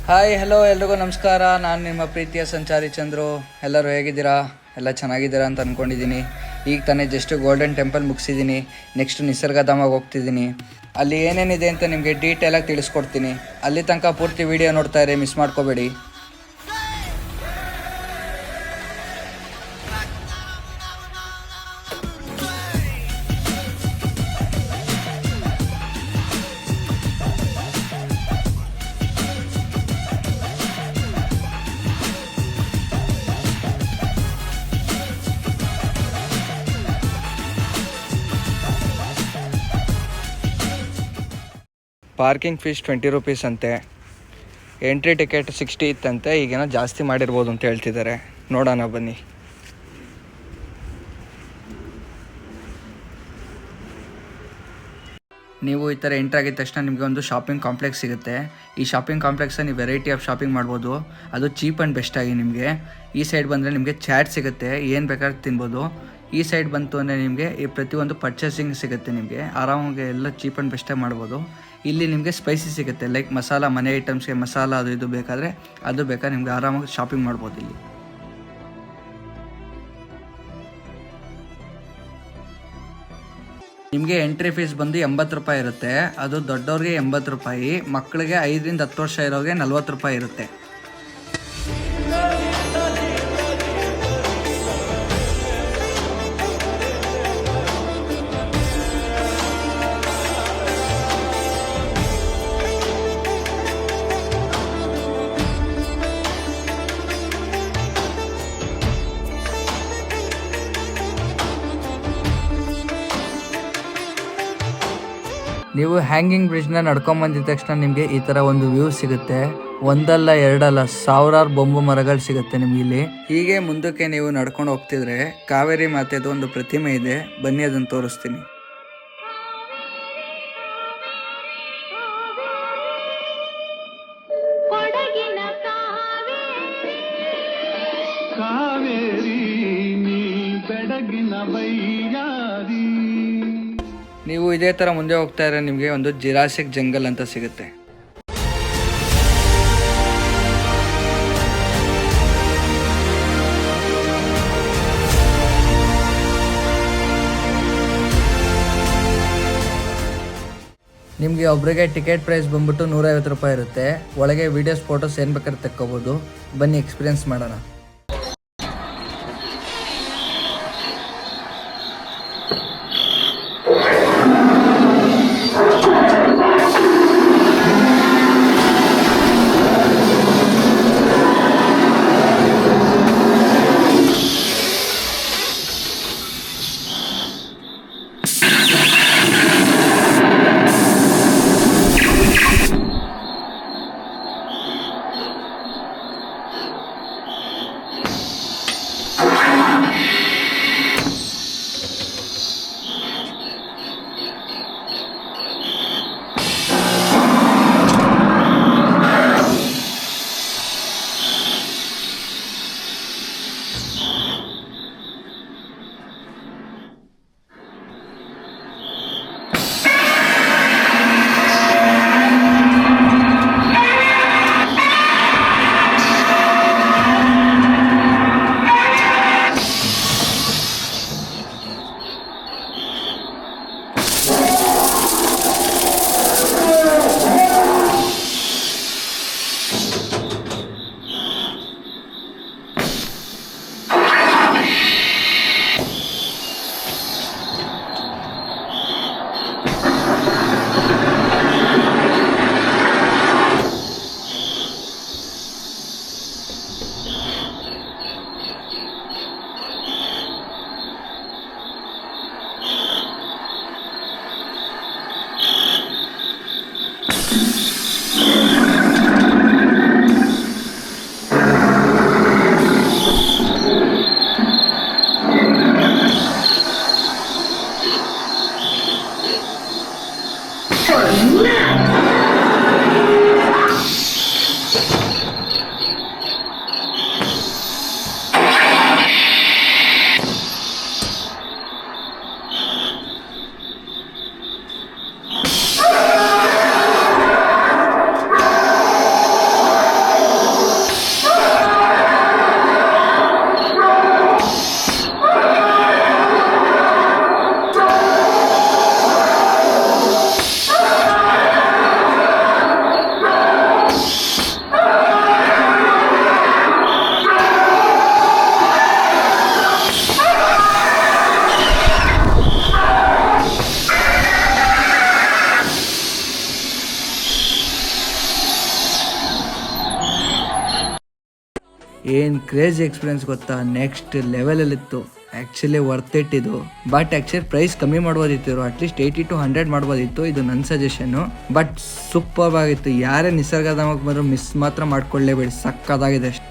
Hi hello ಎಲ್ರಿಗೂ ನಮಸ್ಕಾರ. ನಾನು ನಿಮ್ಮ ಪ್ರೀತಿಯ ಸಂಚಾರಿ ಚಂದ್ರು. ಎಲ್ಲರೂ ಹೇಗಿದ್ದೀರಾ? ಎಲ್ಲ ಚೆನ್ನಾಗಿದ್ದೀರಾ ಅಂತ ಅಂದ್ಕೊಂಡಿದ್ದೀನಿ. ಈಗ ತಾನೇ ಜಸ್ಟ್ ಗೋಲ್ಡನ್ ಟೆಂಪಲ್ ಮುಗಿಸಿದ್ದೀನಿ. ನೆಕ್ಸ್ಟ್ ನಿಸರ್ಗಧಾಮಗೆ ಹೋಗ್ತಿದ್ದೀನಿ. ಅಲ್ಲಿ ಏನೇನಿದೆ ಅಂತ ನಿಮಗೆ ಡೀಟೇಲಾಗಿ ತಿಳಿಸ್ಕೊಡ್ತೀನಿ. ಅಲ್ಲಿ ತನಕ ಪೂರ್ತಿ ವಿಡಿಯೋ ನೋಡ್ತಾ ಇರಿ, ಮಿಸ್ ಮಾಡ್ಕೋಬೇಡಿ. ಪಾರ್ಕಿಂಗ್ ಫೀಸ್ 20 ರೂಪೀಸ್ ಅಂತೆ. ಎಂಟ್ರಿ ಟಿಕೆಟ್ 60 ಇತ್ತಂತೆ. ಈಗೇನೋ ಜಾಸ್ತಿ ಮಾಡಿರ್ಬೋದು ಅಂತ ಹೇಳ್ತಿದ್ದಾರೆ. ನೋಡೋಣ ಬನ್ನಿ. ನೀವು ಈ ಥರ ಎಂಟ್ರ್ ಆಗಿದ ತಕ್ಷಣ ನಿಮಗೆ ಒಂದು ಶಾಪಿಂಗ್ ಕಾಂಪ್ಲೆಕ್ಸ್ ಸಿಗುತ್ತೆ. ಈ ಶಾಪಿಂಗ್ ಕಾಂಪ್ಲೆಕ್ಸಲ್ಲಿ ನೀವು ವೆರೈಟಿ ಆಫ್ ಶಾಪಿಂಗ್ ಮಾಡ್ಬೋದು. ಅದು ಚೀಪ್ ಆ್ಯಂಡ್ ಬೆಸ್ಟಾಗಿ ನಿಮಗೆ. ಈ ಸೈಡ್ ಬಂದರೆ ನಿಮಗೆ ಚಾಟ್ ಸಿಗುತ್ತೆ, ಏನು ಬೇಕಾದ್ರೂ ತಿನ್ಬೋದು. ಈ ಸೈಡ್ ಬಂತು ಅಂದರೆ ನಿಮಗೆ ಈ ಪ್ರತಿಯೊಂದು ಪರ್ಚೇಸಿಂಗ್ ಸಿಗುತ್ತೆ. ನಿಮಗೆ ಆರಾಮಾಗಿ ಎಲ್ಲ ಚೀಪ್ ಆ್ಯಂಡ್ ಬೆಸ್ಟಾಗಿ ಮಾಡ್ಬೋದು. ಇಲ್ಲಿ ನಿಮಗೆ ಸ್ಪೈಸಿ ಸಿಗುತ್ತೆ, ಲೈಕ್ ಮಸಾಲ, ಮನೆ ಐಟಮ್ಸ್ಗೆ ಮಸಾಲ ಅದು ಇದು ಬೇಕಾದರೆ ಅದು ಬೇಕಾದ್ರೆ ನಿಮಗೆ ಆರಾಮಾಗಿ ಶಾಪಿಂಗ್ ಮಾಡ್ಬೋದು. ಇಲ್ಲಿ ನಿಮಗೆ ಎಂಟ್ರಿ ಫೀಸ್ ಬಂದು 80 ರೂಪಾಯಿ ಇರುತ್ತೆ. ಅದು ದೊಡ್ಡವ್ರಿಗೆ 80 ರೂಪಾಯಿ, ಮಕ್ಕಳಿಗೆ 5ರಿಂದ 10 ವರ್ಷ ಇರೋರಿಗೆ 40 ರೂಪಾಯಿ ಇರುತ್ತೆ. ನೀವು ಹ್ಯಾಂಗಿಂಗ್ ಬ್ರಿಡ್ಜ್ನ ನಡ್ಕೊಂಬಂದಿದ ತಕ್ಷಣ ನಿಮಗೆ ಈ ಥರ ಒಂದು ವ್ಯೂ ಸಿಗುತ್ತೆ. ಒಂದಲ್ಲ ಎರಡಲ್ಲ ಸಾವಿರಾರು ಬೊಂಬು ಮರಗಳು ಸಿಗುತ್ತೆ ನಿಮ್ಗೆ ಇಲ್ಲಿ. ಹೀಗೆ ಮುಂದಕ್ಕೆ ನೀವು ನಡ್ಕೊಂಡು ಹೋಗ್ತಿದ್ರೆ ಕಾವೇರಿ ಮಾತೆದು ಒಂದು ಪ್ರತಿಮೆ ಇದೆ, ಬನ್ನಿ ಅದನ್ನು ತೋರಿಸ್ತೀನಿ. ನೀವು ಇದೇ ಥರ ಮುಂದೆ ಹೋಗ್ತಾ ಇದ್ರೆ ನಿಮಗೆ ಒಂದು ಜಿರಾಸಿಕ್ ಜಂಗಲ್ ಅಂತ ಸಿಗುತ್ತೆ. ನಿಮಗೆ ಒಬ್ಬರಿಗೆ ಟಿಕೆಟ್ ಪ್ರೈಸ್ ಬಂದ್ಬಿಟ್ಟು 150 ರೂಪಾಯಿ ಇರುತ್ತೆ. ಒಳಗೆ ವೀಡಿಯೋಸ್ ಫೋಟೋಸ್ ಏನು ಬೇಕಾದ್ರೆ ತೆಕ್ಕೋಬೋದು. ಬನ್ನಿ ಎಕ್ಸ್ಪೀರಿಯನ್ಸ್ ಮಾಡೋಣ. ಏನು ಕ್ರೇಜಿ ಎಕ್ಸ್ಪೀರಿಯನ್ಸ್ ಗೊತ್ತಾ, ನೆಕ್ಸ್ಟ್ ಲೆವೆಲಲ್ಲಿತ್ತು. ಆ್ಯಕ್ಚುಲಿ ವರ್ತ್ ಇಟ್ ಇದು. ಬಟ್ ಆ್ಯಕ್ಚುಲಿ ಪ್ರೈಸ್ ಕಮ್ಮಿ ಮಾಡ್ಬೋದಿತ್ತು ಇವರು, ಅಟ್ಲೀಸ್ಟ್ 80 to 100 ಮಾಡ್ಬೋದಿತ್ತು. ಇದು ನನ್ನ ಸಜೆಷನ್ನು. ಬಟ್ ಸೂಪರ್ ಆಗಿತ್ತು. ಯಾರೇ ನಿಸರ್ಗಧಾಮಕ್ಕೆ ಬಂದರೂ ಮಿಸ್ ಮಾತ್ರ ಮಾಡ್ಕೊಳ್ಳೇಬೇಡಿ, ಸಕ್ಕದಾಗಿದೆ ಅಷ್ಟೇ.